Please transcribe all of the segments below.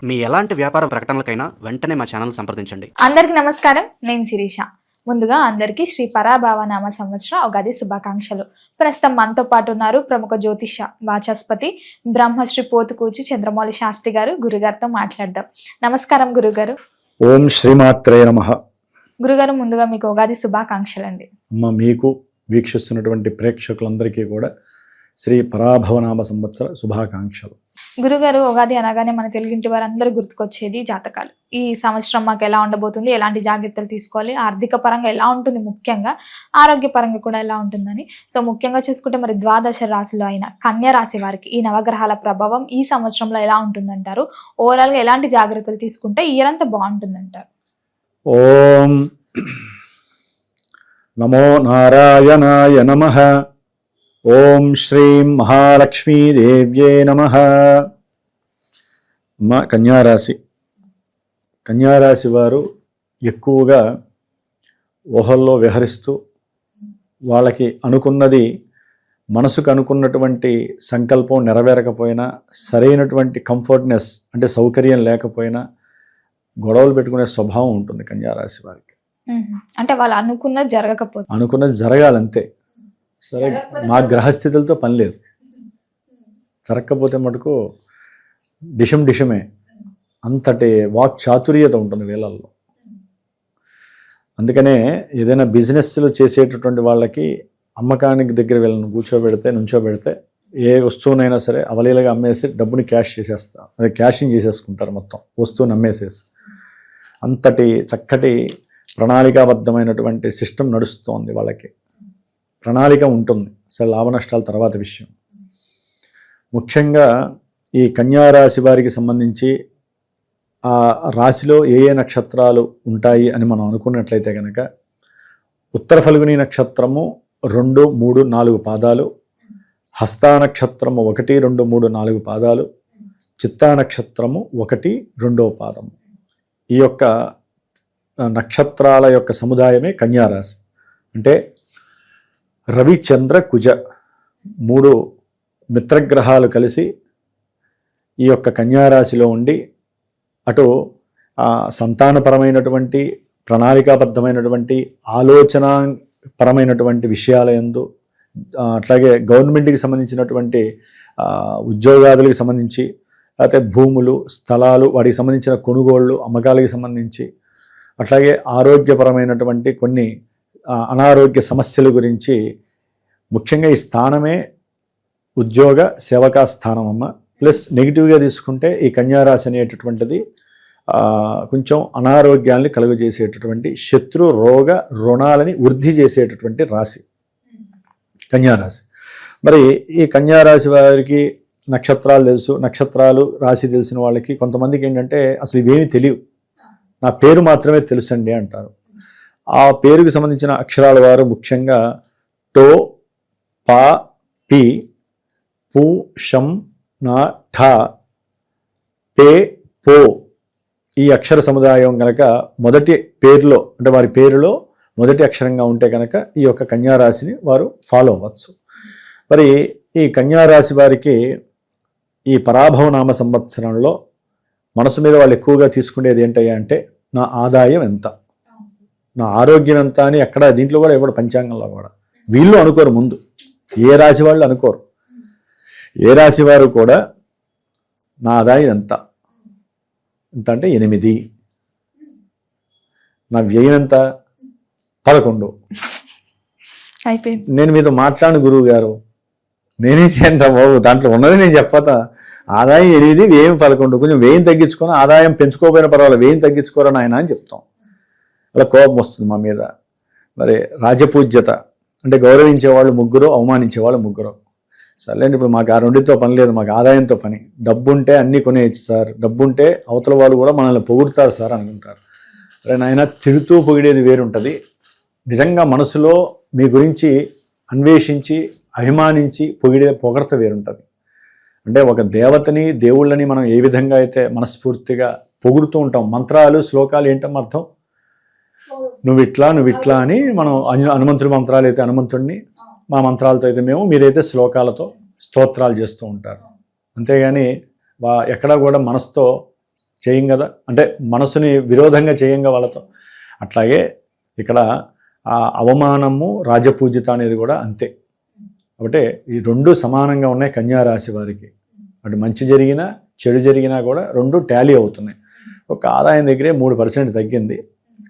మీ ఎలాంటి వ్యాపార ప్రకటనలకైనా వెంటనే మా ఛానల్ సంప్రదించండి. అందరికీ నమస్కారం, నేను శిరీష. ముందుగా అందరికీ శ్రీ పరాభవ నామ సంవత్సర ఉగాది శుభాకాంక్షలు. ప్రస్తుతం మనతో పాటు ఉన్నారు ప్రముఖ జ్యోతిష వాచస్పతి బ్రహ్మశ్రీ పోతుకూచి చంద్రమౌళి శాస్త్రి గారు. గురుగారితో మాట్లాడదాం. నమస్కారం గురుగారు. ఓం శ్రీమాత్రే నమః. గురుగారు, ముందుగా మీకు ఉగాది శుభాకాంక్షలు అండి. మీకు వీక్షిస్తున్నటువంటి ప్రేక్షకులందరికీ కూడా శ్రీ పరాభవనామ సంవత్సర శుభాకాంక్షలు. గురుగారు, ఉగాది అనగానే మన తెలుగింటి వారందరూ గుర్తుకొచ్చేది జాతకాలు. ఈ సంవత్సరం మాకు ఎలా ఉండబోతుంది, ఎలాంటి జాగ్రత్తలు తీసుకోవాలి, ఆర్థిక పరంగా ఎలా ఉంటుంది, ముఖ్యంగా ఆరోగ్య పరంగా కూడా ఎలా ఉంటుందని. సో ముఖ్యంగా చూసుకుంటే మరి ద్వాదశ రాశిలో అయిన కన్యా రాశి వారికి ఈ నవగ్రహాల ప్రభావం ఈ సంవత్సరంలో ఎలా ఉంటుందంటారు? ఓవరాల్గా ఎలాంటి జాగ్రత్తలు తీసుకుంటే ఇయర్ అంతా బాగుంటుందంటారు? ఓం నమో నారాయణాయ నమః. ఓం శ్రీం మహాలక్ష్మీదేవ్యే నమః. కన్యారాశి వారు ఎక్కువగా ఊహల్లో విహరిస్తూ వాళ్ళకి అనుకున్నది, మనసుకు అనుకున్నటువంటి సంకల్పం నెరవేరకపోయినా, సరైనటువంటి కంఫర్ట్నెస్ అంటే సౌకర్యం లేకపోయినా గొడవలు పెట్టుకునే స్వభావం ఉంటుంది కన్యారాశి వారికి. అంటే వాళ్ళు అనుకున్నది జరగాలంతే. సరే, మా గ్రహస్థితులతో పని లేదు, జరగకపోతే మటుకు డిషమే. అంతటి వాక్ చాతుర్యత ఉంటుంది వీళ్ళల్లో. అందుకనే ఏదైనా బిజినెస్లు చేసేటటువంటి వాళ్ళకి అమ్మకానికి దగ్గర వీళ్ళని నుంచోబెడితే ఏ వస్తువునైనా సరే అవలీలగా అమ్మేసి డబ్బుని క్యాషింగ్ చేసేసుకుంటారు. మొత్తం వస్తువుని అమ్మేసేసి. అంతటి చక్కటి ప్రణాళికాబద్ధమైనటువంటి సిస్టమ్ నడుస్తోంది వాళ్ళకి. ప్రణాళిక ఉంటుంది. సరే, లాభ నష్టాల తర్వాత విషయం. ముఖ్యంగా ఈ కన్యారాశి వారికి సంబంధించి ఆ రాశిలో ఏ నక్షత్రాలు ఉంటాయి అని మనం అనుకున్నట్లయితే కనుక, ఉత్తర ఫల్గుని నక్షత్రము 2, 3, 4 పాదాలు, హస్తా నక్షత్రము 1, 2, 3, 4 పాదాలు, చిత్తా నక్షత్రము 1, 2వ పాదము. ఈ యొక్క నక్షత్రాల యొక్క సముదాయమే కన్యారాశి. అంటే రవి, చంద్ర, కుజ 3 మిత్రగ్రహాలు కలిసి ఈ యొక్క కన్యారాశిలో ఉండి అటు సంతానపరమైనటువంటి ప్రణాళికాబద్ధమైనటువంటి ఆలోచనాపరమైనటువంటి విషయాల యందు, అట్లాగే గవర్నమెంట్కి సంబంధించినటువంటి ఉద్యోగాదులకు సంబంధించి, లేకపోతే భూములు, స్థలాలు, వాటికి సంబంధించిన కొనుగోళ్ళు, అమ్మకాలకి సంబంధించి, అట్లాగే ఆరోగ్యపరమైనటువంటి కొన్ని అనారోగ్య సమస్యల గురించి, ముఖ్యంగా ఈ స్థానమే ఉద్యోగ సేవకా స్థానం అమ్మ. ప్లస్ నెగిటివ్గా తీసుకుంటే ఈ కన్యారాశి అనేటటువంటిది కొంచెం అనారోగ్యాన్ని కలుగజేసేటటువంటి, శత్రు రోగ రుణాలని వృద్ధి చేసేటటువంటి రాశి కన్యారాశి. మరి ఈ కన్యారాశి వారికి నక్షత్రాలు తెలుసు, నక్షత్రాలు రాశి తెలిసిన వాళ్ళకి కొంతమందికి ఏంటంటే అసలు ఇవేమీ తెలియవు, నా పేరు మాత్రమే తెలుసండి అంటారు. ఆ పేరుకి సంబంధించిన అక్షరాల వారు ముఖ్యంగా టో, పా, పి, పు, షం, నా, ఠ, పే, పో ఈ అక్షర సముదాయం కనుక మొదటి పేరులో, అంటే వారి పేరులో మొదటి అక్షరంగా ఉంటే కనుక ఈ యొక్క కన్యారాశిని వారు ఫాలో అవ్వచ్చు. మరి ఈ కన్యారాశి వారికి ఈ పరాభవనామ సంవత్సరంలో మనసు మీద వాళ్ళు ఎక్కువగా తీసుకునేది ఏంటయ్యా అంటే, నా ఆదాయం ఎంత, నా ఆరోగ్యం ఎంత అని. ఎక్కడ దీంట్లో కూడా ఎవడు పంచాంగంలో కూడా వీళ్ళు అనుకోరు. ముందు ఏ రాశి వాళ్ళు అనుకోరు. ఏ రాశి వారు కూడా నా ఆదాయం ఎంత అంటే 8, నా వ్యయం ఎంత 11. అయిపోయింది. నేను మీతో మాట్లాడిన గురువు గారు, నేనేం చేయంటా బాబు, దాంట్లో ఉన్నది నేను చెప్పతా. ఆదాయం 8, వ్యయం 11. కొంచెం వ్యయం తగ్గించుకొని ఆదాయం పెంచుకోకపోయినా పర్వాలేదు, వ్యయం తగ్గించుకోరా నాయన అని చెప్తాం. అలా కోపం వస్తుంది మా మీద. మరి రాజపూజ్యత అంటే గౌరవించేవాళ్ళు 3, అవమానించేవాళ్ళు 3. సర్లేండి, ఇప్పుడు మాకు ఆ రెండితో పని లేదు, మాకు ఆదాయంతో పని. డబ్బు ఉంటే అన్నీ కొనేయచ్చు సార్, డబ్బు ఉంటే అవతల వాళ్ళు కూడా మనల్ని పొగుడుతారు సార్ అనుకుంటారు. అరే నాయన, తిడుతూ పొగిడేది వేరుంటుంది, నిజంగా మనసులో మీ గురించి అన్వేషించి అభిమానించి పొగడత వేరుంటుంది. అంటే ఒక దేవతని, దేవుళ్ళని మనం ఏ విధంగా అయితే మనస్ఫూర్తిగా పొగుడుతూ ఉంటాం. మంత్రాలు, శ్లోకాలు ఏంటమ్మా అర్థం? నువ్వు ఇట్లా అని మనం హనుమంతుడి మంత్రాలు అయితే హనుమంతుడిని, మా మంత్రాలతో అయితే మేము, మీరైతే శ్లోకాలతో స్తోత్రాలు చేస్తూ ఉంటారు. అంతేగాని ఎక్కడా కూడా మనసుతో చేయం కదా, అంటే మనసుని విరోధంగా చేయంగా వాళ్ళతో. అట్లాగే ఇక్కడ ఆ అవమానము రాజపూజిత అనేది కూడా అంతే. కాబట్టి ఈ రెండు సమానంగా ఉన్నాయి కన్యా రాశి వారికి. అటు మంచి జరిగినా చెడు జరిగినా కూడా రెండు టాలీ అవుతున్నాయి. ఒక ఆదాయం దగ్గరే 3% తగ్గింది,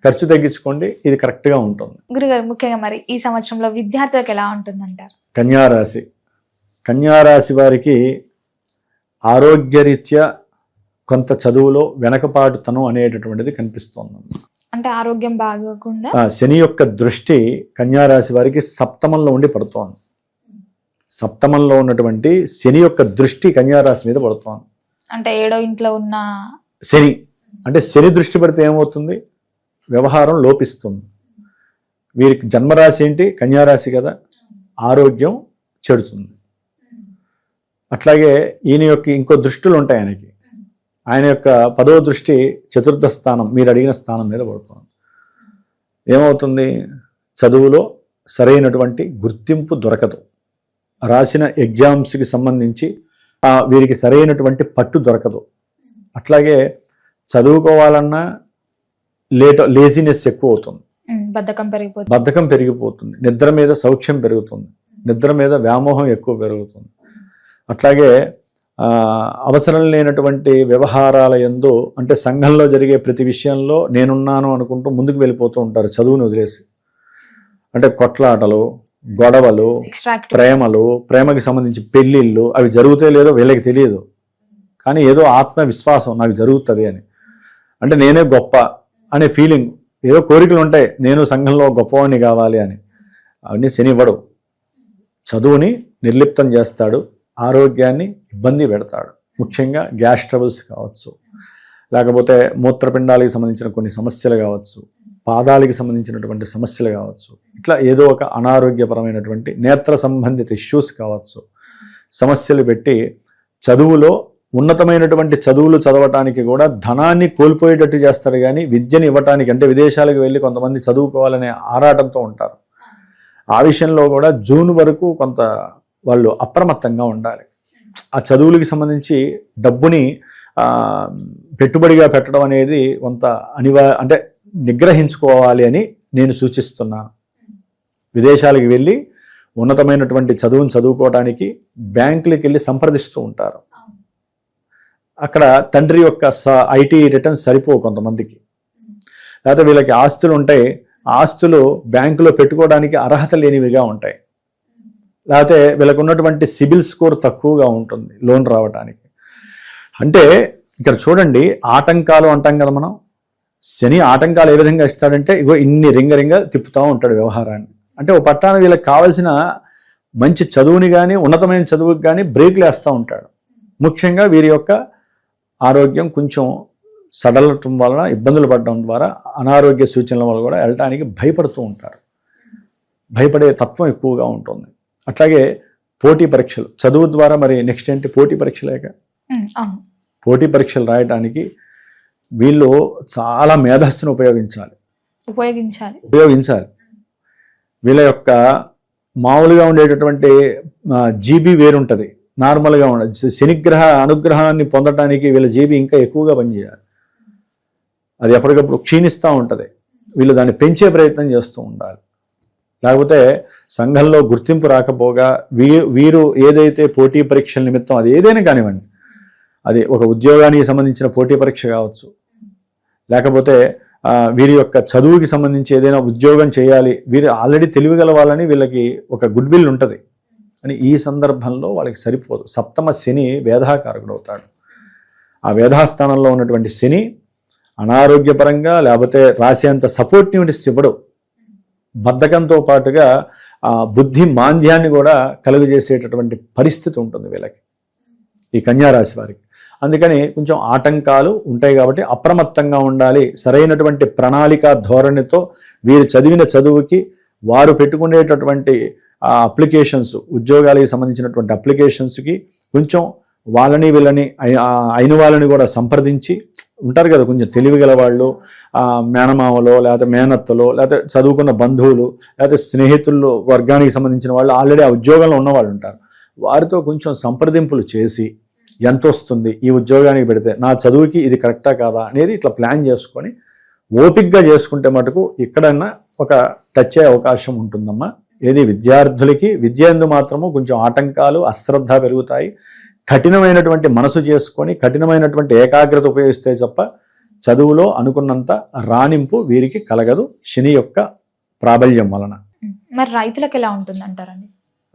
ఖర్చు తగ్గించుకోండి, ఇది కరెక్ట్గా ఉంటుంది. గురుగారు ముఖ్యంగా మరి ఈ సంవత్సరంలో విద్యార్థులకు ఎలా ఉంటుందంటారు? కన్యారాశి వారికి ఆరోగ్యరీత్యా కొంత చదువులో వెనకపాటుతనం అనేటటువంటిది కనిపిస్తోంది. అంటే ఆరోగ్యం బాగోకుండా శని యొక్క దృష్టి కన్యారాశి వారికి సప్తమంలో ఉండి పడుతోంది. సప్తమంలో ఉన్నటువంటి శని యొక్క దృష్టి కన్యారాశి మీద పడుతోంది. అంటే 7వ ఇంట్లో ఉన్న శని, అంటే శని దృష్టి పడితే ఏమవుతుంది, వ్యవహారం లోపిస్తుంది. వీరికి జన్మరాశి ఏంటి, కన్యారాశి కదా, ఆరోగ్యం చెడుతుంది. అట్లాగే ఈయన యొక్క ఇంకో దృష్టిలు ఉంటాయి ఆయనకి. ఆయన యొక్క 10వ దృష్టి చతుర్థ స్థానం, మీరు అడిగిన స్థానం మీద పడుతుంది. ఏమవుతుంది, చదువులో సరైనటువంటి గుర్తింపు దొరకదు. రాసిన ఎగ్జామ్స్కి సంబంధించి వీరికి సరైనటువంటి పట్టు దొరకదు. అట్లాగే చదువుకోవాలన్నా లేజినెస్ ఎక్కువ అవుతుంది, బద్ధకం పెరిగిపోతుంది, నిద్ర మీద సౌఖ్యం పెరుగుతుంది, నిద్ర మీద వ్యామోహం ఎక్కువ పెరుగుతుంది. అట్లాగే అవసరం లేనటువంటి వ్యవహారాల యందు, అంటే సంఘంలో జరిగే ప్రతి విషయంలో నేనున్నాను అనుకుంటూ ముందుకు వెళ్ళిపోతూ ఉంటారు చదువుని వదిలేసి. అంటే కొట్లాటలు, గొడవలు, ప్రేమకి సంబంధించి పెళ్ళిళ్ళు, అవి జరుగుతాయో లేదో వీళ్ళకి తెలియదు, కానీ ఏదో ఆత్మవిశ్వాసం నాకు జరుగుతుంది అని, అంటే నేనే గొప్ప అనే ఫీలింగ్, ఏదో కోరికలు ఉంటాయి, నేను సంఘంలో గొప్పవాడిని కావాలి అని. అవన్నీ శని ఇవ్వడు. చదువుని నిర్లిప్తం చేస్తాడు, ఆరోగ్యాన్ని ఇబ్బంది పెడతాడు. ముఖ్యంగా గ్యాస్ ట్రబుల్స్ కావచ్చు, లేకపోతే మూత్రపిండాలకు సంబంధించిన కొన్ని సమస్యలు కావచ్చు, పాదాలకి సంబంధించినటువంటి సమస్యలు కావచ్చు, ఇట్లా ఏదో ఒక అనారోగ్యపరమైనటువంటి నేత్ర సంబంధిత ఇష్యూస్ కావచ్చు, సమస్యలు పెట్టి చదువులో ఉన్నతమైనటువంటి చదువులు చదవటానికి కూడా ధనాన్ని కోల్పోయేటట్టు చేస్తారు. కానీ విద్యను ఇవ్వటానికి, అంటే విదేశాలకు వెళ్ళి కొంతమంది చదువుకోవాలనే ఆరాటంతో ఉంటారు. ఆ విషయంలో కూడా జూన్ వరకు కొంత వాళ్ళు అప్రమత్తంగా ఉండాలి. ఆ చదువులకి సంబంధించి డబ్బుని పెట్టుబడిగా పెట్టడం అనేది కొంత అంటే నిగ్రహించుకోవాలి అని నేను సూచిస్తున్నాను. విదేశాలకు వెళ్ళి ఉన్నతమైనటువంటి చదువును చదువుకోవడానికి బ్యాంకులకు వెళ్ళి సంప్రదిస్తూ ఉంటారు. అక్కడ తండ్రి యొక్క ఐటీ రిటర్న్స్ సరిపోవు కొంతమందికి, లేకపోతే వీళ్ళకి ఆస్తులు ఉంటాయి, ఆస్తులు బ్యాంకులో పెట్టుకోవడానికి అర్హత లేనివిగా ఉంటాయి, లేకపోతే వీళ్ళకు ఉన్నటువంటి సిబిల్ స్కోర్ తక్కువగా ఉంటుంది లోన్ రావడానికి. అంటే ఇక్కడ చూడండి, ఆటంకాలు అంటాం కదా మనం. శని ఆటంకాలు ఏ విధంగా ఇస్తాడంటే, ఇగో ఇన్ని రింగ తిప్పుతూ ఉంటాడు వ్యవహారాన్ని. అంటే ఓ పట్టాన వీళ్ళకి కావాల్సిన మంచి చదువుని కానీ ఉన్నతమైన చదువుకి కానీ బ్రేక్లు వేస్తూ ఉంటాడు. ముఖ్యంగా వీరి యొక్క ఆరోగ్యం కొంచెం సడలటం వలన, ఇబ్బందులు పడడం ద్వారా, అనారోగ్య సూచనల వల్ల కూడా వెళ్ళటానికి భయపడుతూ ఉంటారు. భయపడే తత్వం ఎక్కువగా ఉంటుంది. అట్లాగే పోటీ పరీక్షలు, చదువు ద్వారా మరి నెక్స్ట్ ఏంటి, పోటీ పరీక్షలేక. పోటీ పరీక్షలు రాయడానికి వీళ్ళు చాలా మేధస్సును ఉపయోగించాలి. వీళ్ళ యొక్క మామూలుగా ఉండేటటువంటి జీబీ వేరుంటుంది, నార్మల్గా ఉండదు. శనిగ్రహ అనుగ్రహాన్ని పొందడానికి వీళ్ళ జీబీ ఇంకా ఎక్కువగా పనిచేయాలి. అది ఎప్పటికప్పుడు క్షీణిస్తూ ఉంటుంది. వీళ్ళు దాన్ని పెంచే ప్రయత్నం చేస్తూ ఉండాలి. లేకపోతే సంఘంలో గుర్తింపు రాకపోగా వీరు ఏదైతే పోటీ పరీక్షల నిమిత్తం, అది ఏదైనా కానివ్వండి, అది ఒక ఉద్యోగానికి సంబంధించిన పోటీ పరీక్ష కావచ్చు, లేకపోతే వీరి యొక్క చదువుకి సంబంధించి ఏదైనా ఉద్యోగం చేయాలి, వీరు ఆల్రెడీ తెలివిగల వాళ్ళని వీళ్ళకి ఒక గుడ్ విల్ ఉంటుంది అని, ఈ సందర్భంలో వాళ్ళకి సరిపోదు. సప్తమ శని వేధాకారకుడు అవుతాడు. ఆ వేధాస్థానంలో ఉన్నటువంటి శని అనారోగ్యపరంగా లేకపోతే రాసేంత సపోర్టివ్నెస్ ఇవ్వడు. బద్ధకంతో పాటుగా బుద్ధి మాంద్యాన్ని కూడా కలుగజేసేటటువంటి పరిస్థితి ఉంటుంది వీళ్ళకి, ఈ కన్యారాశి వారికి. అందుకని కొంచెం ఆటంకాలు ఉంటాయి కాబట్టి అప్రమత్తంగా ఉండాలి. సరైనటువంటి ప్రణాళిక ధోరణితో వీరు చదివిన చదువుకి, వారు పెట్టుకునేటటువంటి అప్లికేషన్స్, ఉద్యోగాలకు సంబంధించినటువంటి అప్లికేషన్స్కి కొంచెం వాళ్ళని వీళ్ళని అయిన వాళ్ళని కూడా సంప్రదించి ఉంటారు కదా, కొంచెం తెలివిగల వాళ్ళు, మేనమామలో లేకపోతే మేనత్తలో లేకపోతే చదువుకున్న బంధువులు లేకపోతే స్నేహితులు వర్గానికి సంబంధించిన వాళ్ళు ఆల్రెడీ ఆ ఉద్యోగంలో ఉన్న వాళ్ళు ఉంటారు. వారితో కొంచెం సంప్రదింపులు చేసి ఎంత వస్తుంది ఈ ఉద్యోగానికి పెడితే, నా చదువుకి ఇది కరెక్టా కాదా అనేది ఇట్లా ప్లాన్ చేసుకొని ఓపిక్గా చేసుకుంటే మటుకు ఇక్కడన్నా ఒక టచ్ అయ్యే అవకాశం ఉంటుందమ్మా. ఏది విద్యార్థులకి విద్య ఎందు మాత్రము కొంచెం ఆటంకాలు, అశ్రద్ధ పెరుగుతాయి. కఠినమైనటువంటి మనసు చేసుకొని కఠినమైనటువంటి ఏకాగ్రత ఉపయోగిస్తే తప్ప చదువులో అనుకున్నంత రాణింపు వీరికి కలగదు శని యొక్క ప్రాబల్యం వలన. మరి రైతులకు ఎలా ఉంటుంది అంటారండి?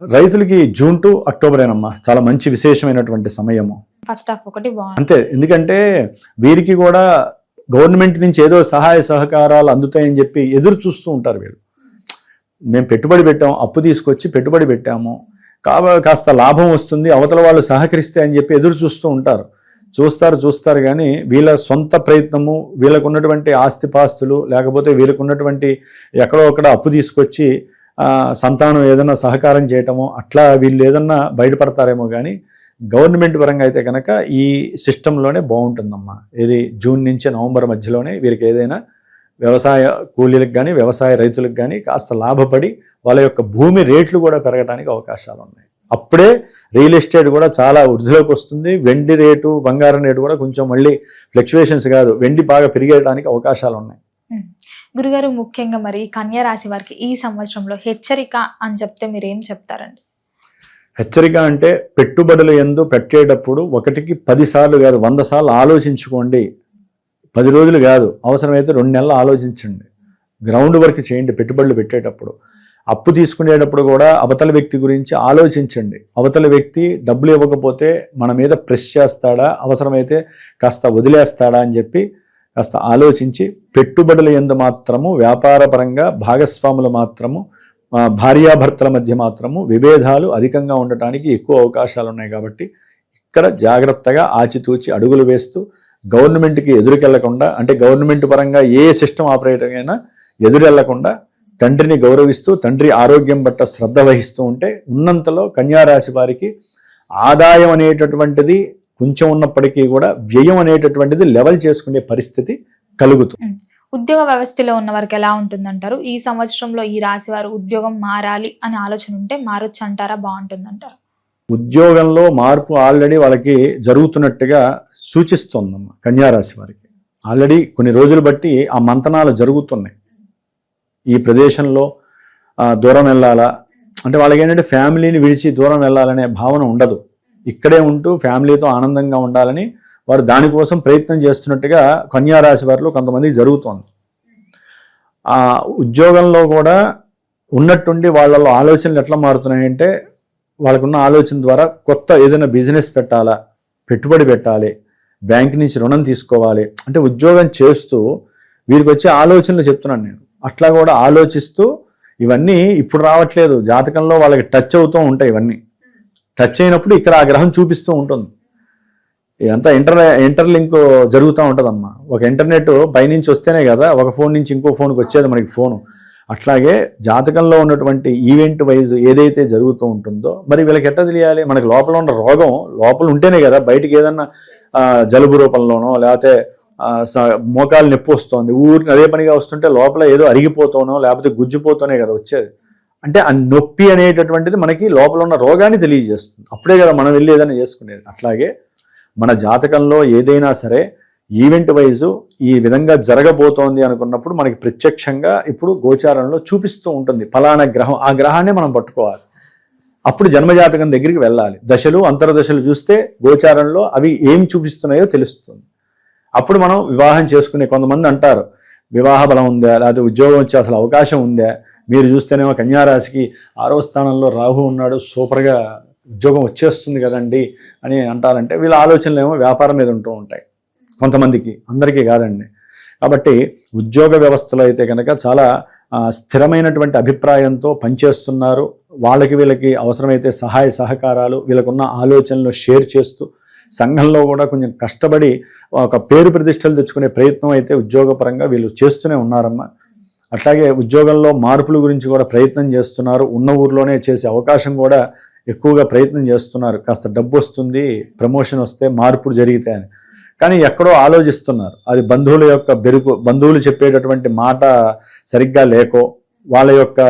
రైతులకి జూన్ టు అక్టోబరేనమ్మా చాలా మంచి విశేషమైనటువంటి సమయము. ఫస్ట్ హాఫ్ ఒకటి బాగుంది అంతే, ఎందుకంటే వీరికి కూడా గవర్నమెంట్ నుంచి ఏదో సహాయ సహకారాలు అందుతాయని చెప్పి ఎదురు చూస్తూ ఉంటారు వీళ్ళు. మేము పెట్టుబడి పెట్టాము, అప్పు తీసుకొచ్చి పెట్టుబడి పెట్టాము, కాస్త లాభం వస్తుంది, అవతల వాళ్ళు సహకరిస్తే అని చెప్పి ఎదురు చూస్తూ ఉంటారు. చూస్తారు కానీ వీళ్ళ సొంత ప్రయత్నము, వీళ్ళకు ఉన్నటువంటి ఆస్తిపాస్తులు, లేకపోతే వీళ్ళకు ఉన్నటువంటి ఎక్కడో అక్కడ అప్పు తీసుకొచ్చి సంతానం ఏదైనా సహకారం చేయటమో అట్లా వీళ్ళు ఏదన్నా బయటపడతారేమో. కానీ గవర్నమెంట్ పరంగా అయితే కనుక ఈ సిస్టంలోనే బాగుంటుందమ్మా. ఇది జూన్ నుంచి నవంబర్ మధ్యలోనే వీరికి ఏదైనా వ్యవసాయ కూలీలకు కానీ వ్యవసాయ రైతులకు కానీ కాస్త లాభపడి వాళ్ళ యొక్క భూమి రేట్లు కూడా పెరగడానికి అవకాశాలు ఉన్నాయి. అప్పుడే రియల్ ఎస్టేట్ కూడా చాలా వృద్ధిలోకి వస్తుంది. వెండి రేటు, బంగారం రేటు కూడా కొంచెం మళ్ళీ ఫ్లక్చువేషన్స్ కాదు, వెండి బాగా పెరిగేయడానికి అవకాశాలు ఉన్నాయి. గురుగారు, ముఖ్యంగా మరి కన్యా రాశి వారికి ఈ సంవత్సరంలో హెచ్చరిక అని చెప్తే మీరు ఏం చెప్తారండి? హెచ్చరిక అంటే పెట్టుబడులు యందు పెట్టేటప్పుడు 1కి 10 సార్లు కాదు 100 సార్లు ఆలోచించుకోండి. 10 రోజులు కాదు, అవసరమైతే 2 నెలలు ఆలోచించండి. గ్రౌండ్ వర్క్ చేయండి. పెట్టుబడులు పెట్టేటప్పుడు, అప్పు తీసుకునేటప్పుడు కూడా అవతల వ్యక్తి గురించి ఆలోచించండి. అవతల వ్యక్తి డబ్బులు ఇవ్వకపోతే మన మీద ప్రెస్ చేస్తాడా, అవసరమైతే కాస్త వదిలేస్తాడా అని చెప్పి కాస్త ఆలోచించి పెట్టుబడుల యందు మాత్రము, వ్యాపార పరంగా భాగస్వాములు మాత్రము, భార్యాభర్తల మధ్య మాత్రము విభేదాలు అధికంగా ఉండటానికి ఎక్కువ అవకాశాలు ఉన్నాయి. కాబట్టి ఇక్కడ జాగ్రత్తగా ఆచితూచి అడుగులు వేస్తూ గవర్నమెంట్కి ఎదురుకెళ్లకుండా, అంటే గవర్నమెంట్ పరంగా ఏ సిస్టమ్ ఆపరేటర్ అయినా ఎదురెళ్లకుండా తండ్రిని గౌరవిస్తూ తండ్రి ఆరోగ్యం పట్ల శ్రద్ధ వహిస్తూ ఉంటే ఉన్నంతలో కన్యారాశి వారికి ఆదాయం అనేటటువంటిది కొంచెం ఉన్నప్పటికీ కూడా వ్యయం అనేటటువంటిది లెవెల్ చేసుకునే పరిస్థితి కలుగుతుంది. ఉద్యోగ వ్యవస్థలో ఉన్న వారికి ఎలా ఉంటుందంటారు? ఈ సంవత్సరంలో ఈ రాశి వారు ఉద్యోగం మారాలి అని ఆలోచన ఉంటే మారొచ్చు అంటారా, బాగుంటుందంటారా? ఉద్యోగంలో మార్పు ఆల్రెడీ వాళ్ళకి జరుగుతున్నట్టుగా సూచిస్తోందమ్మా. కన్యారాశి వారికి ఆల్రెడీ కొన్ని రోజులు బట్టి ఆ మంతనాలు జరుగుతున్నాయి. ఈ ప్రదేశంలో దూరం వెళ్ళాలా అంటే వాళ్ళకి ఏంటంటే ఫ్యామిలీని విడిచి దూరం వెళ్ళాలనే భావన ఉండదు. ఇక్కడే ఉంటూ ఫ్యామిలీతో ఆనందంగా ఉండాలని వారు దానికోసం ప్రయత్నం చేస్తున్నట్టుగా కన్యారాశి వారిలో కొంతమందికి జరుగుతోంది. ఆ ఉద్యోగంలో కూడా ఉన్నట్టుండి వాళ్ళలో ఆలోచనలు ఎట్లా మారుతున్నాయంటే, వాళ్ళకున్న ఆలోచన ద్వారా కొత్త ఏదైనా బిజినెస్ పెట్టాలా, పెట్టుబడి పెట్టాలి, బ్యాంక్ నుంచి రుణం తీసుకోవాలి అంటే ఉద్యోగం చేస్తూ వీరికి వచ్చే ఆలోచనలు చెప్తున్నాను నేను. అట్లా కూడా ఆలోచిస్తూ ఇవన్నీ ఇప్పుడు రావట్లేదు, జాతకంలో వాళ్ళకి టచ్ అవుతూ ఉంటాయి. ఇవన్నీ టచ్ అయినప్పుడు ఇక్కడ ఆ గ్రహం చూపిస్తూ ఉంటుంది. ఇదంతా ఇంటర్లింక్ జరుగుతూ ఉంటుందమ్మా. ఒక ఇంటర్నెట్ పైనుంచి వస్తేనే కదా ఒక ఫోన్ నుంచి ఇంకో ఫోన్కి వచ్చేది మనకి ఫోను. అట్లాగే జాతకంలో ఉన్నటువంటి ఈవెంట్ వైజ్ ఏదైతే జరుగుతూ ఉంటుందో మరి వీళ్ళకి ఎట్లా తెలియాలి? మనకి లోపల ఉన్న రోగం లోపల ఉంటేనే కదా బయటికి ఏదన్నా జలుబు రూపంలోనో లేకపోతే మోకాలు నొప్పి వస్తుంది, ఊరికి అదే పనిగా వస్తుంటే లోపల ఏదో అరిగిపోతానో లేకపోతే గుజ్జిపోతూనే కదా వచ్చేది. అంటే ఆ నొప్పి అనేటటువంటిది మనకి లోపల ఉన్న రోగాన్ని తెలియజేస్తుంది. అప్పుడే కదా మనం వెళ్ళి ఏదైనా చేసుకునేది. అట్లాగే మన జాతకంలో ఏదైనా సరే ఈవెంట్ వైజు ఈ విధంగా జరగబోతోంది అనుకున్నప్పుడు మనకి ప్రత్యక్షంగా ఇప్పుడు గోచారంలో చూపిస్తూ ఉంటుంది ఫలానా గ్రహం. ఆ గ్రహాన్ని మనం పట్టుకోవాలి. అప్పుడు జన్మజాతకం దగ్గరికి వెళ్ళాలి. దశలు అంతర్దశలు చూస్తే గోచారంలో అవి ఏం చూపిస్తున్నాయో తెలుస్తుంది. అప్పుడు మనం వివాహం చేసుకునే కొంతమంది అంటారు వివాహ బలం ఉందా, లేకపోతే ఉద్యోగం వచ్చే అసలు అవకాశం ఉందా? మీరు చూస్తేనేమో కన్యారాశికి 6వ స్థానంలో రాహు ఉన్నాడు, సూపర్గా ఉద్యోగం వచ్చేస్తుంది కదండి అని అంటారంటే వీళ్ళ ఆలోచనలు ఏమో వ్యాపారం మీద ఉంటూ ఉంటాయి కొంతమందికి, అందరికీ కాదండి. కాబట్టి ఉద్యోగ వ్యవస్థలో అయితే కనుక చాలా స్థిరమైనటువంటి అభిప్రాయంతో పనిచేస్తున్నారు. వాళ్ళకి వీళ్ళకి అవసరమైతే సహాయ సహకారాలు వీళ్ళకున్న ఆలోచనలు షేర్ చేస్తూ సంఘంలో కూడా కొంచెం కష్టపడి ఒక పేరు ప్రతిష్టలు తెచ్చుకునే ప్రయత్నం అయితే ఉద్యోగపరంగా వీళ్ళు చేస్తూనే ఉన్నారమ్మా. అట్లాగే ఉద్యోగంలో మార్పుల గురించి కూడా ప్రయత్నం చేస్తున్నారు. ఉన్న ఊర్లోనే చేసే అవకాశం కూడా ఎక్కువగా ప్రయత్నం చేస్తున్నారు. కాస్త డబ్బు వస్తుంది, ప్రమోషన్ వస్తే మార్పులు జరుగుతాయని. కానీ ఎక్కడో ఆలోచిస్తున్నారు. అది బంధువుల యొక్క బంధువులు చెప్పేటటువంటి మాట సరిగ్గా లేకో వాళ్ళ యొక్క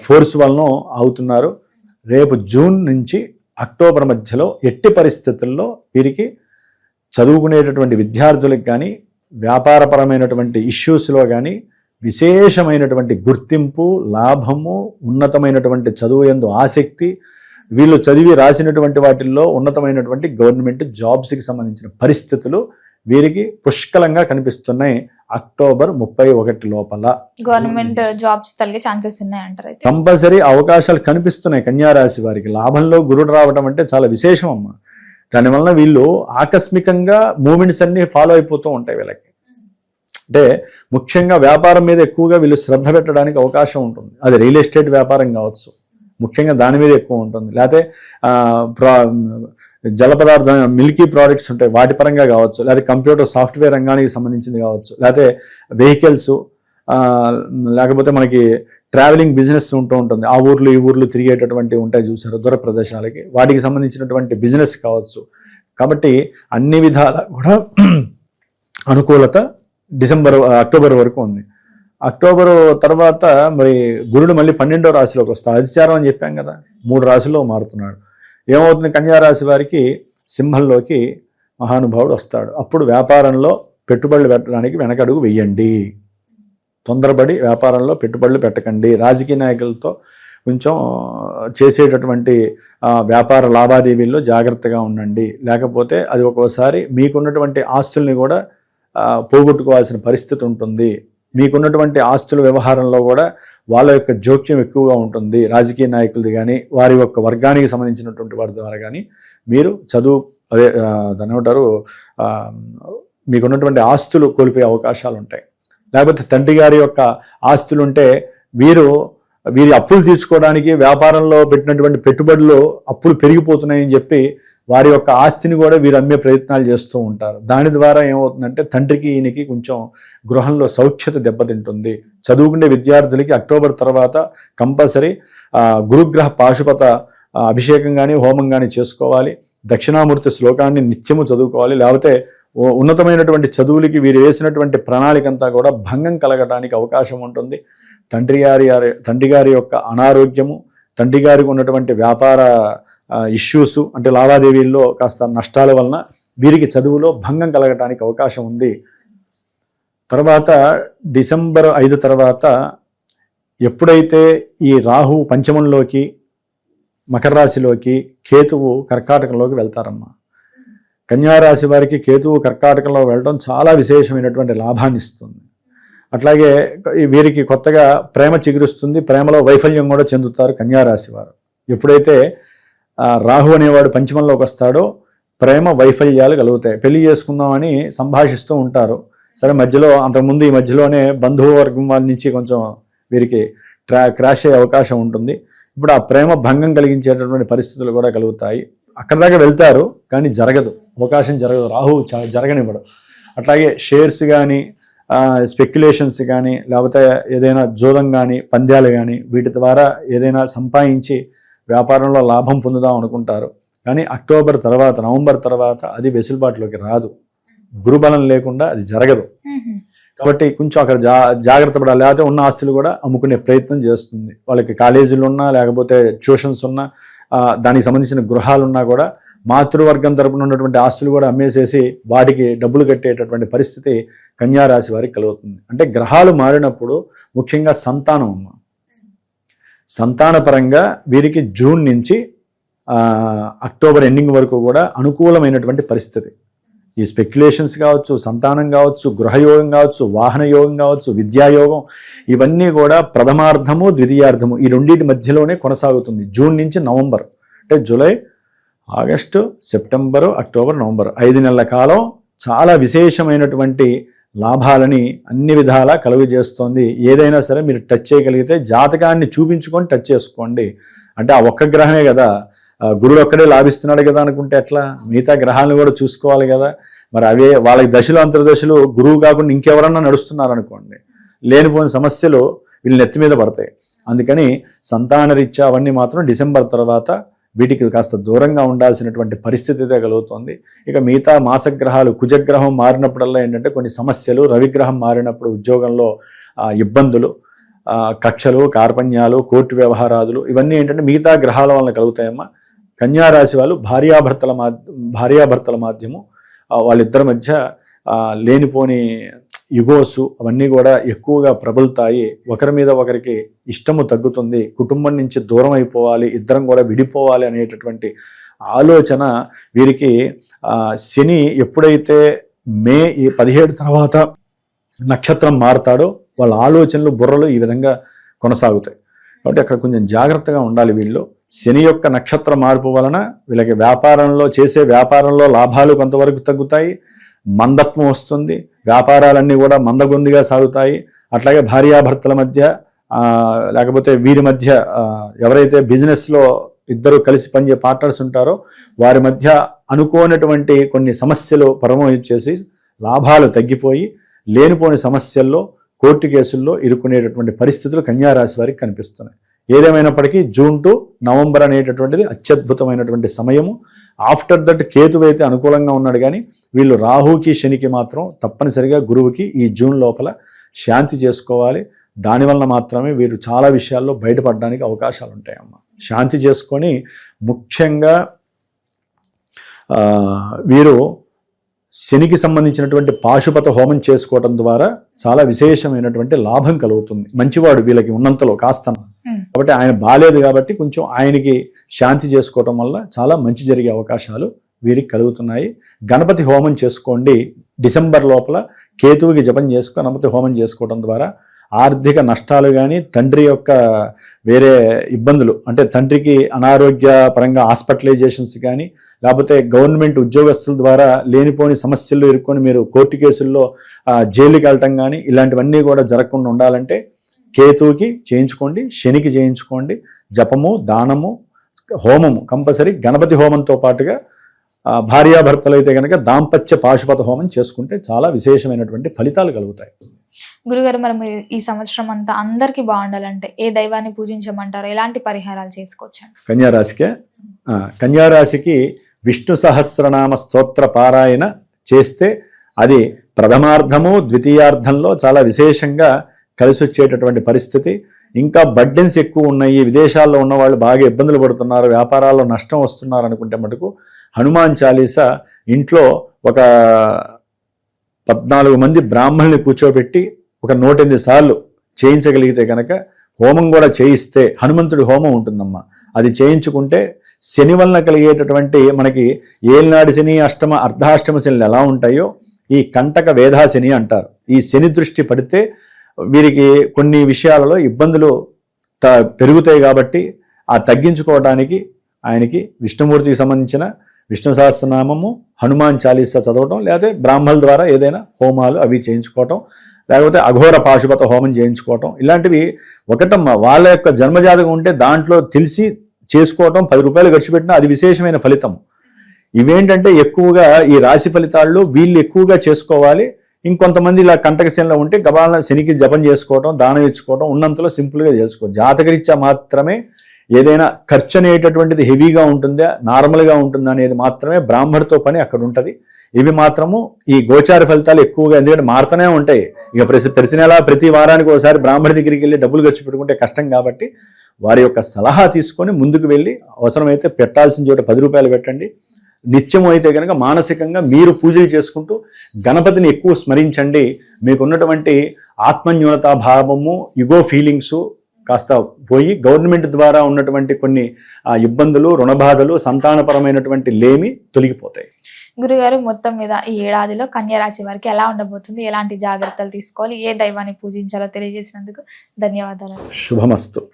ఫోర్స్ వలన అవుతున్నారు. రేపు జూన్ నుంచి అక్టోబర్ మధ్యలో ఎట్టి పరిస్థితుల్లో వీరికి చదువుకునేటటువంటి విద్యార్థులకు కానీ వ్యాపారపరమైనటువంటి ఇష్యూస్లో కానీ విశేషమైనటువంటి గుర్తింపు, లాభము, ఉన్నతమైనటువంటి చదువు యందు ఆసక్తి, వీళ్ళు చదివి రాసినటువంటి వాటిల్లో ఉన్నతమైనటువంటి గవర్నమెంట్ జాబ్స్కి సంబంధించిన పరిస్థితులు వీరికి పుష్కలంగా కనిపిస్తున్నాయి. అక్టోబర్ 31 లోపల గవర్నమెంట్ జాబ్స్ తలిగే ఛాన్సెస్ ఉన్నాయంటారు. అయితే కంపల్సరీ అవకాశాలు కనిపిస్తున్నాయి కన్యారాశి వారికి. లాభంలో గురుడు రావడం అంటే చాలా విశేషం అమ్మ. దానివల్ల వీళ్ళు ఆకస్మికంగా మూమెంట్స్ అన్ని ఫాలో అయిపోతూ ఉంటాయి వీళ్ళకి. అంటే ముఖ్యంగా వ్యాపారం మీద ఎక్కువగా వీళ్ళు శ్రద్ధ పెట్టడానికి అవకాశం ఉంటుంది. అది రియల్ ఎస్టేట్ వ్యాపారం కావచ్చు, ముఖ్యంగా దాని మీద ఎక్కువ ఉంటుంది. లేకపోతే జల పదార్థం మిల్కీ ప్రోడక్ట్స్ ఉంటాయి వాటి పరంగా కావచ్చు, లేకపోతే కంప్యూటర్ సాఫ్ట్వేర్ రంగానికి సంబంధించింది కావచ్చు, లేకపోతే వెహికల్స్, లేకపోతే మనకి ట్రావెలింగ్ బిజినెస్ ఉంటూ ఉంటుంది. ఆ ఊర్లు ఈ ఊర్లు తిరిగేటటువంటి ఉంటాయి చూసారు దూర ప్రదేశాలకి, వాటికి సంబంధించినటువంటి బిజినెస్ కావచ్చు. కాబట్టి అన్ని విధాల కూడా అనుకూలత అక్టోబర్ వరకు ఉంది. అక్టోబర్ తర్వాత మరి గురుడు మళ్ళీ 12వ రాశిలోకి వస్తాడు. అధిచారం అని చెప్పాం కదా, 3 రాశుల్లో మారుతున్నాడు. ఏమవుతుంది, కన్యారాశి వారికి సింహంలోకి మహానుభావుడు వస్తాడు. అప్పుడు వ్యాపారంలో పెట్టుబడులు పెట్టడానికి వెనకడుగు వెయ్యండి. తొందరపడి వ్యాపారంలో పెట్టుబడులు పెట్టకండి. రాజకీయ నాయకులతో కొంచెం చేసేటటువంటి వ్యాపార లావాదేవీల్లో జాగ్రత్తగా ఉండండి. లేకపోతే అది ఒక్కోసారి మీకున్నటువంటి ఆస్తుల్ని కూడా పోగొట్టుకోవాల్సిన పరిస్థితి ఉంటుంది. మీకున్నటువంటి ఆస్తుల వ్యవహారంలో కూడా వాళ్ళ యొక్క జోక్యం ఎక్కువగా ఉంటుంది. రాజకీయ నాయకులది కానీ వారి యొక్క వర్గానికి సంబంధించినటువంటి వారి ద్వారా కానీ మీరు దాని ఏమంటారు, మీకున్నటువంటి ఆస్తులు కోల్పోయే అవకాశాలు ఉంటాయి. లేకపోతే తండ్రి గారి యొక్క ఆస్తులు ఉంటే వీరి అప్పులు తీర్చుకోవడానికి వ్యాపారంలో పెట్టినటువంటి పెట్టుబడులు అప్పులు పెరిగిపోతున్నాయని చెప్పి వారి యొక్క ఆస్తిని కూడా వీరు అమ్మే ప్రయత్నాలు చేస్తూ ఉంటారు. దాని ద్వారా ఏమవుతుందంటే తండ్రికి ఈయనకి కొంచెం గృహంలో సౌఖ్యత దెబ్బతింటుంది. చదువుకునే విద్యార్థులకి అక్టోబర్ తర్వాత కంపల్సరీ గురుగ్రహ పాశుపత అభిషేకం కానీ హోమం కానీ చేసుకోవాలి. దక్షిణామూర్తి శ్లోకాన్ని నిత్యము చదువుకోవాలి. లేకపోతే ఉన్నతమైనటువంటి చదువులకి వీరు వేసినటువంటి ప్రణాళిక అంతా కూడా భంగం కలగడానికి అవకాశం ఉంటుంది. తండ్రి గారి యొక్క అనారోగ్యము, తండ్రి గారికి ఉన్నటువంటి వ్యాపార ఇష్యూస్ అంటే లావాదేవీల్లో కాస్త నష్టాల వలన వీరికి చదువులో భంగం కలగటానికి అవకాశం ఉంది. తర్వాత డిసెంబర్ 5 తర్వాత ఎప్పుడైతే ఈ రాహు పంచమంలోకి మకర రాశిలోకి కేతువు కర్కాటకంలోకి వెళ్తారమ్మా. కన్యారాశి వారికి కేతువు కర్కాటకంలో వెళ్ళడం చాలా విశేషమైనటువంటి లాభాన్ని ఇస్తుంది. అట్లాగే వీరికి కొత్తగా ప్రేమ చిగురుస్తుంది. ప్రేమలో వైఫల్యం కూడా చెందుతారు కన్యారాశి వారు. ఎప్పుడైతే రాహు అనేవాడు పంచమంలోకి వస్తాడో ప్రేమ వైఫల్యాలు కలుగుతాయి. పెళ్లి చేసుకుందామని సంభాషిస్తూ ఉంటారు. సరే మధ్యలో అంతకుముందు ఈ మధ్యలోనే బంధువర్గం వారి నుంచి కొంచెం వీరికి క్రాష్ అయ్యే అవకాశం ఉంటుంది. ఇప్పుడు ఆ ప్రేమ భంగం కలిగించేటటువంటి పరిస్థితులు కూడా కలుగుతాయి. అక్కడ దాకా వెళ్తారు కానీ అవకాశం జరగదు. రాహు జరగనివ్వడు. అట్లాగే షేర్స్ కానీ స్పెక్యులేషన్స్ కానీ లేకపోతే ఏదైనా జోదం కానీ పంద్యాలు కానీ వీటి ద్వారా ఏదైనా సంపాదించి వ్యాపారంలో లాభం పొందుదాం అనుకుంటారు. కానీ అక్టోబర్ తర్వాత నవంబర్ తర్వాత అది వెసులుబాటులోకి రాదు. గురుబలం లేకుండా అది జరగదు. కాబట్టి కొంచెం అక్కడ జాగ్రత్త పడాలి. లేకపోతే ఉన్న ఆస్తులు కూడా అమ్ముకునే ప్రయత్నం చేస్తుంది. వాళ్ళకి కాలేజీలు ఉన్నా లేకపోతే ట్యూషన్స్ ఉన్నా దానికి సంబంధించిన గృహాలున్నా కూడా మాతృవర్గం తరపున ఉన్నటువంటి ఆస్తులు కూడా అమ్మేసేసి వాటికి డబ్బులు కట్టేటటువంటి పరిస్థితి కన్యారాశి వారికి కలుగుతుంది. అంటే గ్రహాలు మారినప్పుడు ముఖ్యంగా సంతానపరంగా వీరికి జూన్ నుంచి అక్టోబర్ ఎండింగ్ వరకు కూడా అనుకూలమైనటువంటి పరిస్థితి. ఈ స్పెక్యులేషన్స్ కావచ్చు, సంతానం కావచ్చు, గృహయోగం కావచ్చు, వాహన యోగం కావచ్చు, విద్యాయోగం, ఇవన్నీ కూడా ప్రథమార్థము ద్వితీయార్థము ఈ రెండింటి మధ్యలోనే కొనసాగుతుంది. జూన్ నుంచి నవంబర్ అంటే July, August, September, October, November 5 నెలల కాలం చాలా విశేషమైనటువంటి లాభాలని అన్ని విధాలా కలుగజేస్తోంది. ఏదైనా సరే మీరు టచ్ చేయగలిగితే జాతకాన్ని చూపించుకొని టచ్ చేసుకోండి. అంటే ఆ ఒక్క గ్రహమే కదా, గురుడు ఒక్కడే లాభిస్తున్నాడు కదా అనుకుంటే ఎట్లా? మిగతా గ్రహాలను కూడా చూసుకోవాలి కదా. మరి అవే వాళ్ళకి దశలు అంతర్దశలు గురువు కాకుండా ఇంకెవరన్నా నడుస్తున్నారు అనుకోండి, లేనిపోయిన సమస్యలు వీళ్ళు నెత్తి మీద పడతాయి. అందుకని సంతాన రీత్యా అవన్నీ మాత్రం డిసెంబర్ తర్వాత వీటికి కాస్త దూరంగా ఉండాల్సినటువంటి పరిస్థితి అయితే కలుగుతుంది. ఇక మిగతా మాసగ్రహాలు, కుజగ్రహం మారినప్పుడల్లా ఏంటంటే కొన్ని సమస్యలు, రవిగ్రహం మారినప్పుడు ఉద్యోగంలో ఇబ్బందులు, కక్షలు, కార్పణ్యాలు, కోర్టు వ్యవహారాదులు, ఇవన్నీ ఏంటంటే మిగతా గ్రహాల వలన కలుగుతాయమ్మా. కన్యా రాశి వాళ్ళు భార్యాభర్తల మాధ్యము వాళ్ళిద్దరి మధ్య లేనిపోని యుగోసు అవన్నీ కూడా ఎక్కువగా ప్రబలుతాయి. ఒకరి మీద ఒకరికి ఇష్టము తగ్గుతుంది, కుటుంబం నుంచి దూరం అయిపోవాలి, ఇద్దరం కూడా విడిపోవాలి అనేటటువంటి ఆలోచన వీరికి శని ఎప్పుడైతే మే 17 తర్వాత నక్షత్రం మారుతాడో వాళ్ళ ఆలోచనలు బుర్రలు ఈ విధంగా కొనసాగుతాయి. కాబట్టి అక్కడ కొంచెం జాగ్రత్తగా ఉండాలి వీళ్ళు. శని యొక్క నక్షత్ర మార్పు వలన వీళ్ళకి చేసే వ్యాపారంలో లాభాలు కొంతవరకు తగ్గుతాయి, మందత్వం వస్తుంది, వ్యాపారాలన్నీ కూడా మందగొందిగా సాగుతాయి. అట్లాగే భార్యాభర్తల మధ్య లేకపోతే వీరి మధ్య ఎవరైతే బిజినెస్లో ఇద్దరు కలిసి పనిచే పార్ట్నర్స్ ఉంటారో వారి మధ్య అనుకోనటువంటి కొన్ని సమస్యలు పరమొచ్చేసి లాభాలు తగ్గిపోయి లేనిపోని సమస్యల్లో కోర్టు కేసుల్లో ఇరుక్కునేటటువంటి పరిస్థితులు కన్యా రాశి వారికి కనిపిస్తున్నాయి. ఏదేమైనప్పటికీ జూన్ టు నవంబర్ అనేటటువంటిది అత్యద్భుతమైనటువంటి సమయము. ఆఫ్టర్ దట్ కేతువు అయితే అనుకూలంగా ఉన్నాడు, కానీ వీళ్ళు రాహుకి శనికి మాత్రం తప్పనిసరిగా గురువుకి ఈ జూన్ లోపల శాంతి చేసుకోవాలి. దానివల్ల మాత్రమే వీరు చాలా విషయాల్లో బయటపడడానికి అవకాశాలు ఉంటాయమ్మా. శాంతి చేసుకొని ముఖ్యంగా వీరు శనికి సంబంధించినటువంటి పాశుపత హోమం చేసుకోవడం ద్వారా చాలా విశేషమైనటువంటి లాభం కలుగుతుంది. మంచివాడు వీళ్ళకి ఉన్నంతలో కాస్త, కాబట్టి ఆయన బాలేదు కాబట్టి కొంచెం ఆయనకి శాంతి చేసుకోవటం వల్ల చాలా మంచి జరిగే అవకాశాలు వీరికి కలుగుతున్నాయి. గణపతి హోమం చేసుకోండి. డిసెంబర్ లోపల కేతువుకి జపం గణపతి హోమం చేసుకోవడం ద్వారా ఆర్థిక నష్టాలు కానీ, తండ్రి యొక్క వేరే ఇబ్బందులు అంటే తండ్రికి అనారోగ్య పరంగా హాస్పిటలైజేషన్స్ కానీ, లేకపోతే గవర్నమెంట్ ఉద్యోగస్తుల ద్వారా లేనిపోని సమస్యల్లో ఇరుక్కొని మీరు కోర్టు కేసుల్లో జైలుకి వెళ్ళటం కానీ ఇలాంటివన్నీ కూడా జరగకుండా ఉండాలంటే కేతువుకి చేయించుకోండి, శనికి చేయించుకోండి. జపము, దానము, హోమము కంపల్సరీ. గణపతి హోమంతో పాటుగా భార్యాభర్తలు అయితే కనుక దాంపత్య పాశుపత హోమం చేసుకుంటే చాలా విశేషమైనటువంటి ఫలితాలు కలుగుతాయి. గురుగారు, మనం ఈ సంవత్సరం అంతా అందరికీ బాగుండాలంటే ఏ దైవాన్ని పూజించమంటారు? ఎలాంటి పరిహారాలు చేసుకోవచ్చు? కన్యారాశికి విష్ణు సహస్రనామ స్తోత్ర పారాయణ చేస్తే అది ప్రథమార్థము ద్వితీయార్థంలో చాలా విశేషంగా కలిసి వచ్చేటటువంటి పరిస్థితి. ఇంకా బర్డెన్స్ ఎక్కువ ఉన్నాయి, విదేశాల్లో ఉన్న వాళ్ళు బాగా ఇబ్బందులు పడుతున్నారు, వ్యాపారాల్లో నష్టం వస్తున్నారు అనుకుంటే మటుకు హనుమాన్ చాలీసా ఇంట్లో ఒక 14 మంది బ్రాహ్మణుల్ని కూర్చోబెట్టి ఒక 108 సార్లు చేయించగలిగితే కనుక, హోమం కూడా చేయిస్తే హనుమంతుడి హోమం ఉంటుందమ్మా, అది చేయించుకుంటే శని వలన కలిగేటటువంటి మనకి ఏలినాడి శని, అర్ధాష్టమ శని ఎలా ఉంటాయో ఈ కంటక వేధాశని అంటారు. ఈ శని దృష్టి పడితే వీరికి కొన్ని విషయాలలో ఇబ్బందులు పెరుగుతాయి. కాబట్టి ఆ తగ్గించుకోవడానికి ఆయనకి విష్ణుమూర్తికి సంబంధించిన విష్ణు సహస్రనామము, హనుమాన్ చాలీసా చదవటం, లేకపోతే బ్రాహ్మణుల ద్వారా ఏదైనా హోమాలు అవి చేయించుకోవటం, లేకపోతే అఘోర పాశుపత హోమం చేయించుకోవటం, ఇలాంటివి ఒకటమ్మ. వాళ్ళ యొక్క జన్మజాతకం ఉంటే దాంట్లో తెలిసి చేసుకోవటం, 10 రూపాయలు ఖర్చు పెట్టినా అది విశేషమైన ఫలితం. ఇవేంటంటే ఎక్కువగా ఈ రాశి ఫలితాల్లో వీళ్ళు ఎక్కువగా చేసుకోవాలి. ఇంకొంతమంది ఇలా కంటకశనిలో ఉంటే గబాల శనికి జపం చేసుకోవటం, దానం ఇచ్చుకోవటం, ఉన్నంతలో సింపుల్గా చేసుకోవడం. జాతకరీత్యా మాత్రమే ఏదైనా ఖర్చు అనేటటువంటిది హెవీగా ఉంటుందా, నార్మల్గా ఉంటుందా అనేది మాత్రమే బ్రాహ్మణుడితో పని అక్కడ ఉంటుంది. ఇవి మాత్రము ఈ గోచార ఫలితాలు ఎక్కువగా, ఎందుకంటే మారుతూనే ఉంటాయి. ఇక ప్రతి నెల ప్రతి వారానికి ఒకసారి బ్రాహ్మణి దగ్గరికి వెళ్ళి డబ్బులు ఖర్చు పెట్టుకుంటే కష్టం. కాబట్టి వారి యొక్క సలహా తీసుకొని ముందుకు వెళ్ళి అవసరమైతే పెట్టాల్సిన చోట 10 రూపాయలు పెట్టండి. నిత్యము అయితే కనుక మానసికంగా మీరు పూజలు చేసుకుంటూ గణపతిని ఎక్కువ స్మరించండి. మీకున్నటువంటి ఆత్మన్యూనతా భావము, ఇగో ఫీలింగ్స్ కాస్త పోయి గవర్నమెంట్ ద్వారా ఉన్నటువంటి కొన్ని ఇబ్బందులు, రుణబాధలు, సంతానపరమైనటువంటి లేమి తొలగిపోతాయి. గురుగారు, మొత్తం మీద ఈ ఏడాదిలో కన్యా రాశి వారికి ఎలా ఉండబోతుంది, ఎలాంటి జాగ్రత్తలు తీసుకోవాలి, ఏ దైవాన్ని పూజించాలో తెలియజేసినందుకు ధన్యవాదాలు. శుభమస్తు.